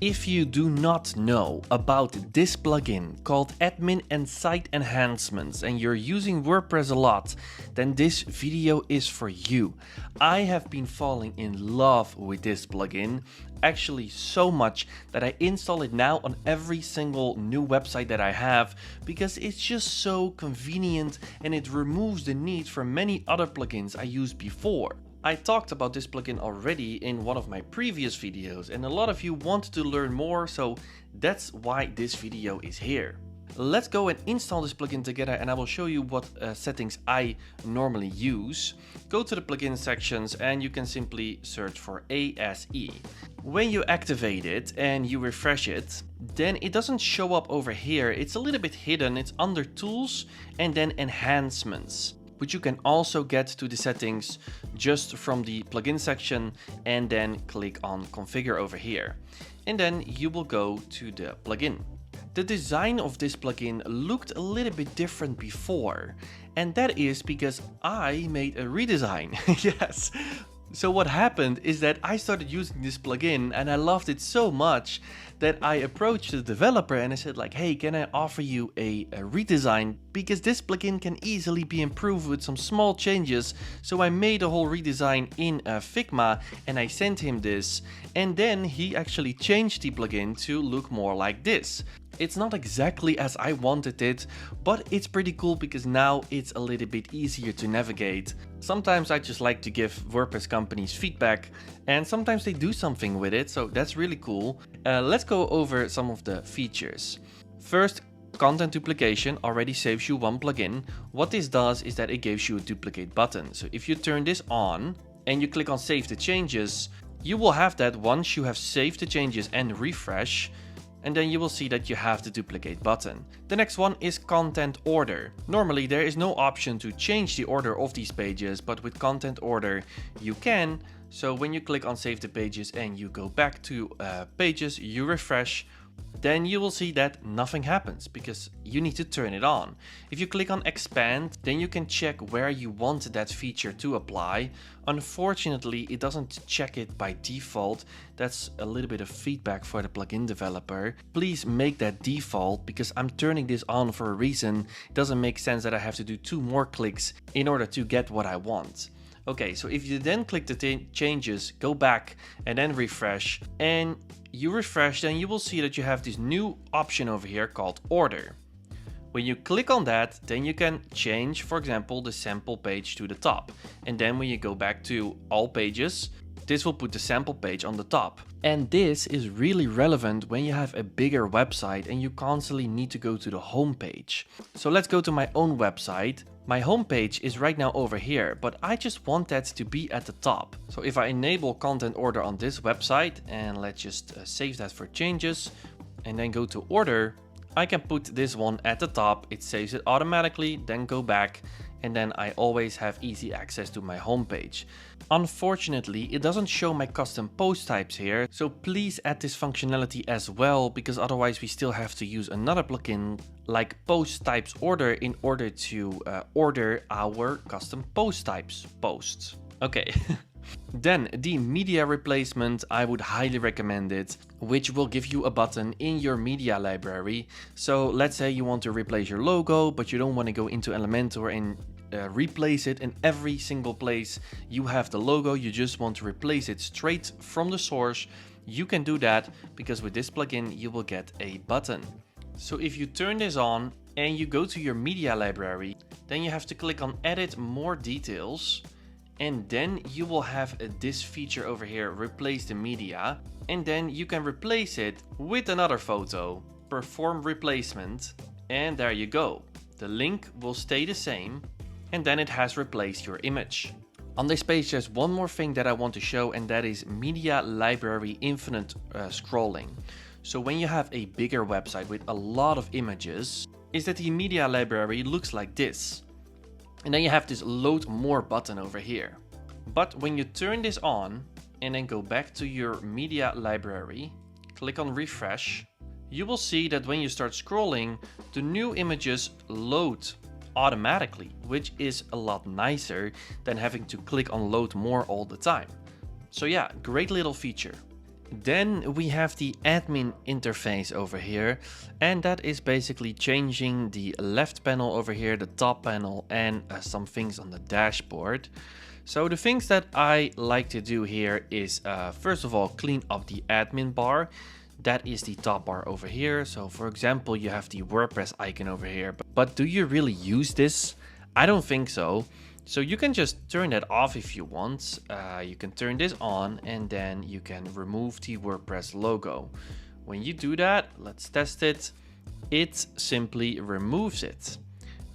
If you do not know about this plugin called Admin and Site Enhancements and you're using WordPress a lot, then this video is for you. I have been falling in love with this plugin, actually so much that I install it now on every single new website that I have because it's just so convenient and it removes the need for many other plugins I used before. I talked about this plugin already in one of my previous videos and a lot of you want to learn more, so that's why this video is here. Let's go and install this plugin together and I will show you what settings I normally use. Go to the plugin sections and you can simply search for ASE. When you activate it and you refresh it, then it doesn't show up over here. It's a little bit hidden. It's under Tools and then Enhancements. But you can also get to the settings just from the plugin section and then click on configure over here. And then you will go to the plugin. The design of this plugin looked a little bit different before, and that is because I made a redesign. Yes. So what happened is that I started using this plugin and I loved it so much that I approached the developer and I said like, hey, can I offer you a redesign? Because this plugin can easily be improved with some small changes. So I made a whole redesign in Figma and I sent him this. And then he actually changed the plugin to look more like this. It's not exactly as I wanted it, but it's pretty cool because now it's a little bit easier to navigate. Sometimes I just like to give WordPress companies feedback and sometimes they do something with it, so that's really cool. Let's go over some of the features. First, content duplication already saves you one plugin. What this does is that it gives you a duplicate button. So if you turn this on and you click on save the changes, you will have that once you have saved the changes and refresh. And then you will see that you have the duplicate button. The next one is content order. Normally there is no option to change the order of these pages, but with content order you can. So when you click on save the pages and you go back to pages, you refresh, then you will see that nothing happens because you need to turn it on. If you click on expand, then you can check where you want that feature to apply. Unfortunately, it doesn't check it by default. That's a little bit of feedback for the plugin developer. Please make that default because I'm turning this on for a reason. It doesn't make sense that I have to do 2 more clicks in order to get what I want. Okay, so if you then click the changes, go back and then refresh, and you refresh, then you will see that you have this new option over here called order. When you click on that, then you can change, for example, the sample page to the top. And then when you go back to all pages, this will put the sample page on the top. And this is really relevant when you have a bigger website and you constantly need to go to the home page. So let's go to my own website. My home page is right now over here, but I just want that to be at the top. So if I enable content order on this website, and let's just save that for changes, and then go to order, I can put this one at the top. It saves it automatically, then go back, and then I always have easy access to my homepage. Unfortunately, it doesn't show my custom post types here, so please add this functionality as well, because otherwise we still have to use another plugin like post types order in order to order our custom post types posts. Okay. Then the media replacement, I would highly recommend it, which will give you a button in your media library. So let's say you want to replace your logo, but you don't want to go into Elementor and replace it in every single place you have the logo. You just want to replace it straight from the source. You can do that because with this plugin you will get a button. So if you turn this on and you go to your media library, then you have to click on edit more details. And then you will have this feature over here, replace the media. And then you can replace it with another photo, perform replacement. And there you go. The link will stay the same. And then it has replaced your image. On this page, there's one more thing that I want to show, and that is media library infinite scrolling. So when you have a bigger website with a lot of images, is that the media library looks like this. And then you have this load more button over here. But when you turn this on and then go back to your media library, click on refresh, you will see that when you start scrolling, the new images load automatically, which is a lot nicer than having to click on load more all the time. So yeah, great little feature. Then we have the admin interface over here, and that is basically changing the left panel over here, the top panel, and some things on the dashboard. So the things that I like to do here is first of all clean up the admin bar. That is the top bar over here. So for example, you have the WordPress icon over here, but do you really use this? I don't think so. So you can just turn that off if you want. You can turn this on and then you can remove the WordPress logo. When you do that, let's test it. It simply removes it.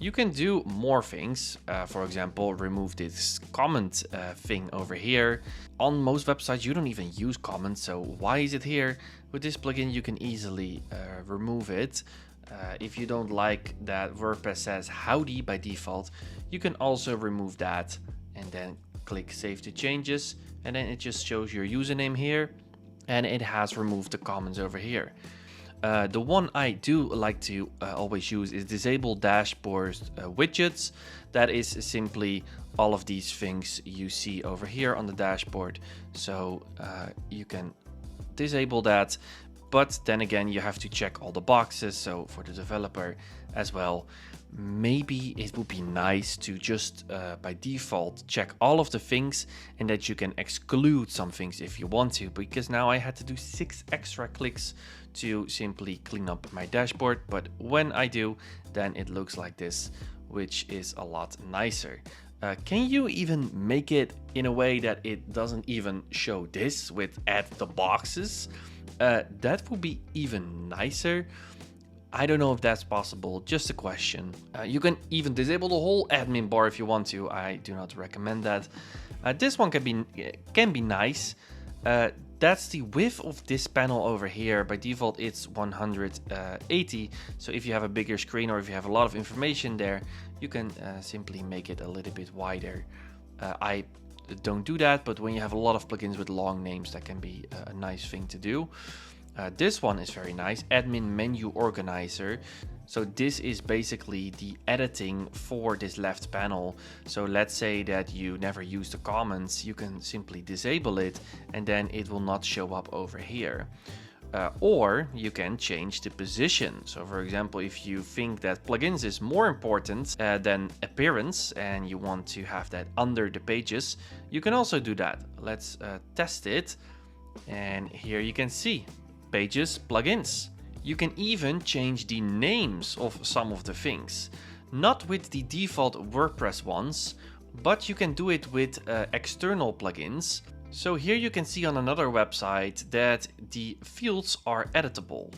You can do more things. For example, remove this comment thing over here. On most websites, you don't even use comments. So why is it here? With this plugin, you can easily remove it. If you don't like that WordPress says howdy by default, you can also remove that and then click save the changes, and then it just shows your username here and it has removed the comments over here. The one I do like to always use is disable dashboard widgets. That is simply all of these things you see over here on the dashboard. So you can disable that. But then again, you have to check all the boxes. So for the developer as well, maybe it would be nice to just by default check all of the things and that you can exclude some things if you want to, because now I had to do 6 extra clicks to simply clean up my dashboard. But when I do, then it looks like this, which is a lot nicer. Can you even make it in a way that it doesn't even show this with add the boxes? That would be even nicer. I don't know if that's possible, just a question. You can even disable the whole admin bar if you want to. I do not recommend that. This one can be nice. That's the width of this panel over here. By default, it's 180. So if you have a bigger screen or if you have a lot of information there, you can simply make it a little bit wider. I don't do that, but when you have a lot of plugins with long names, that can be a nice thing to do. This one is very nice, admin menu organizer. So this is basically the editing for this left panel. So let's say that you never use the comments, you can simply disable it and then it will not show up over here. Or you can change the position. So for example, if you think that plugins is more important than appearance and you want to have that under the pages, you can also do that. Let's test it. And here you can see pages, plugins. You can even change the names of some of the things. Not with the default WordPress ones, but you can do it with external plugins. So here you can see on another website that the fields are editable.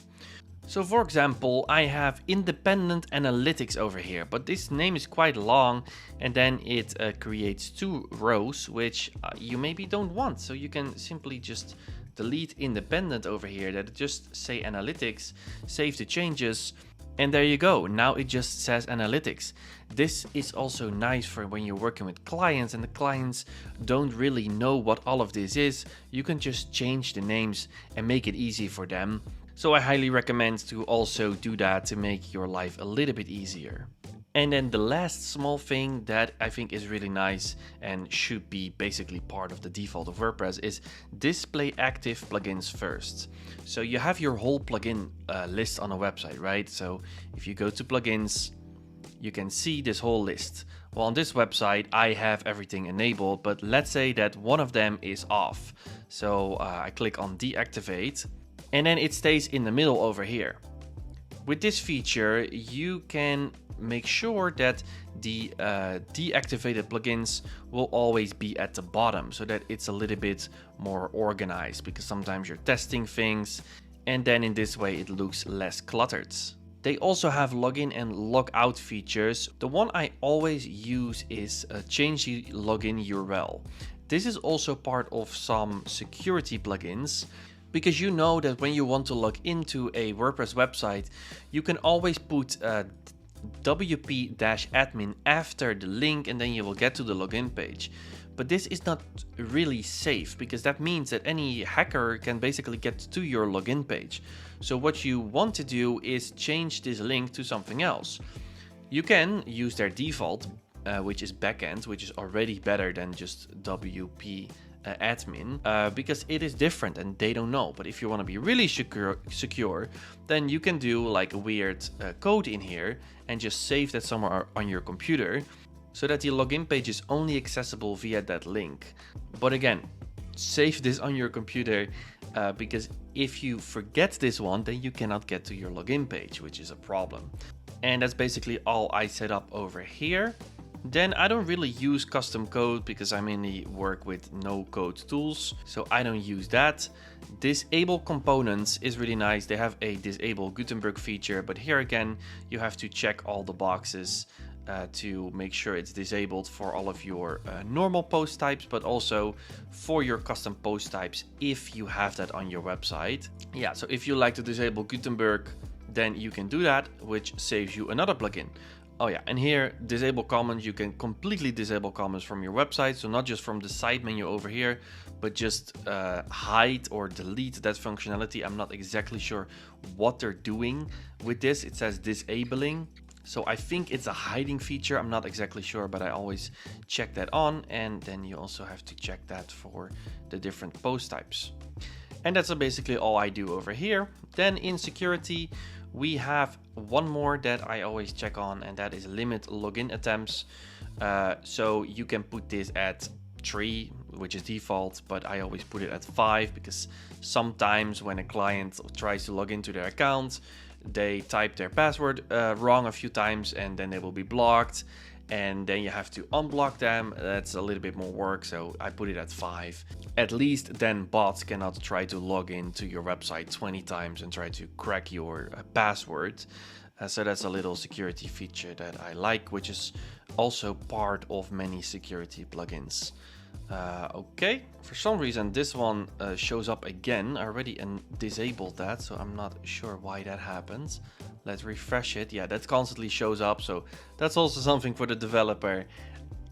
So for example, I have independent analytics over here, but this name is quite long and then it creates 2 rows, which you maybe don't want. So you can simply just delete independent over here, that just say analytics, save the changes, and there you go. Now it just says analytics. This is also nice for when you're working with clients and the clients don't really know what all of this is. You can just change the names and make it easy for them. So I highly recommend to also do that to make your life a little bit easier. And then the last small thing that I think is really nice and should be basically part of the default of WordPress is display active plugins first. So you have your whole plugin list on a website, right? So if you go to plugins, you can see this whole list. Well, on this website, I have everything enabled, but let's say that one of them is off. So I click on deactivate and then it stays in the middle over here. With this feature, you can make sure that the deactivated plugins will always be at the bottom so that it's a little bit more organized, because sometimes you're testing things and then in this way it looks less cluttered. They also have login and logout features. The one I always use is change the login URL. This is also part of some security plugins, because you know that when you want to log into a WordPress website, you can always put wp-admin after the link and then you will get to the login page. But this is not really safe, because that means that any hacker can basically get to your login page. So what you want to do is change this link to something else. You can use their default, which is backend, which is already better than just wp admin because it is different and they don't know. But if you want to be really secure, then you can do like a weird code in here and just save that somewhere on your computer so that the login page is only accessible via that link. But again, save this on your computer because if you forget this one, then you cannot get to your login page, which is a problem. And that's basically all I set up over here. Then I don't really use custom code because I mainly work with no code tools, so I don't use that. Disable components is really nice. They have a disable Gutenberg feature, but here again, you have to check all the boxes to make sure it's disabled for all of your normal post types, but also for your custom post types if you have that on your website. Yeah, so if you like to disable Gutenberg, then you can do that, which saves you another plugin. Oh yeah, and here, disable comments, you can completely disable comments from your website. So not just from the side menu over here, but just hide or delete that functionality. I'm not exactly sure what they're doing with this. It says disabling. So I think it's a hiding feature. I'm not exactly sure, but I always check that on. And then you also have to check that for the different post types. And that's basically all I do over here. Then in security, we have one more that I always check on, and that is limit login attempts. So you can put this at 3, which is default, but I always put it at 5 because sometimes when a client tries to log into their account, they type their password wrong a few times and then they will be blocked. And then you have to unblock them. That's a little bit more work, so I put it at 5. At least then bots cannot try to log into your website 20 times and try to crack your password. So that's a little security feature that I like, which is also part of many security plugins. Okay, for some reason this one shows up again. I already disabled that, so I'm not sure why that happens. Let's refresh it. Yeah, that constantly shows up, so that's also something for the developer.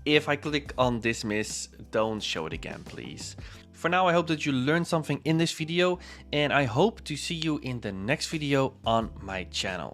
If I click on dismiss, don't show it again, please. For now, I hope that you learned something in this video, and I hope to see you in the next video on my channel.